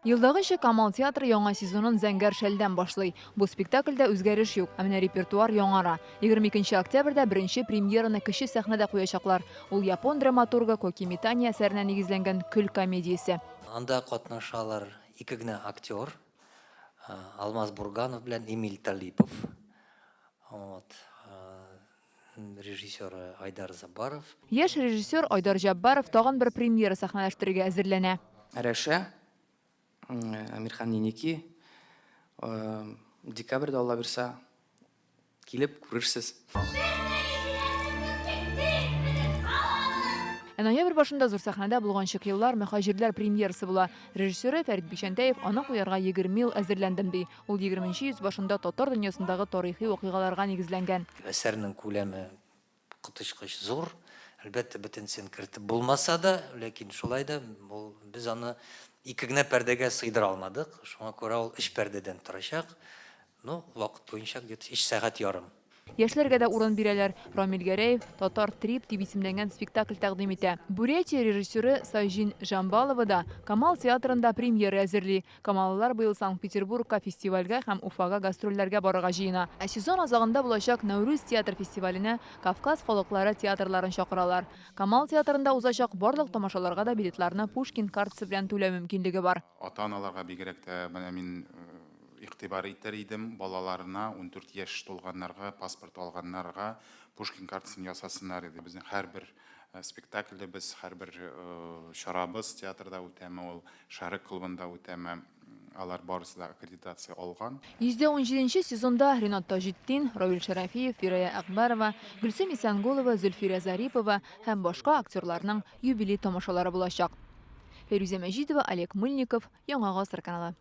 Елдагы Камал театры яңа сезонын Зәңгәр шәлдән башлый. Бу спектакльдә үзгәреш юк, ә менә репертуар яңара. 22 октябрьдә беренче премьераны кече сәхнәдә куячаклар. Ул япон драматургы Коки Митани әсәренә нигезләнгән көл комедиясе. Анда катнашалар ике генә актер, Алмаз Бурганов белән Эмиль Талипов. Режиссер Айдар Забаров. Яшь режиссер Айдар Жаббаров тагын бер премьера сәхнәләштерергә әзерләнә. Рәшә Амирхан Ниники декабрьдә Алла бирсә килеп күрерсез. Ноябрь башында зур сәхнәдә булган еллар мөхаҗирләр премьерасы була. Режиссеры Фәрит Бишәнтәев аны куярга 20 ел әзерләндем ди. Ул 20нче йөз башында татар дөньясындагы тарихи вакыйгаларга нигезләнгән. Әсәрнең күләме кытычкыч зур. Әлбәттә бөтенсен кертеп булмаса да, ләкин шулай да без аны ике генә пәрдәгә сыйдыра алмадык. Шуңа күрә ул 3 пәрдәдән торачак. Вакыт буенча где-то 3 сәгать ярым. Яшьләргә дә урын бирәләр. Рамил Гәрәев Татар трип дип исемләнгән спектакль тәкъдим итә. Бурятия режиссеры Сайжин Жамбалова да Камал театрында премьера әзерли. Камаллылар быел Санкт-Петербургка фестивальгә һәм Уфага гастрольләргә барырга җыена. Ә сезон азагында булачак Нәүрүз театр фестиваленә Кавказ халыклары театрларын чакыралар. Камал театрында узачак барлык тамашаларга да билетларны Пушкин картасы белән түләү мөмкинлеге бар. Ата-аналарга бигрәк тә мин игътибар итәр идем, балаларына 14 яшь тулганнарга, паспорт алганнарга Пушкин картасын ясасыннар иде. Безнең һәрбер спектакльдә без һәрбер чарабыз театрда үтәме, ул Шәрык клубында үтәме, алар барысы да аккредитация алган. 117нче сезонда Ринат Таҗетдин, Равил Шәрәфиев, Фирая Акбарова, Гөлсем Исәнгулова, Зөлфирә Зарипова һәм башка актерларның юбилей тамашалары булачак. Фәрүзә Мәҗидова, Олег Мыльников, Яңа гасыр каналы.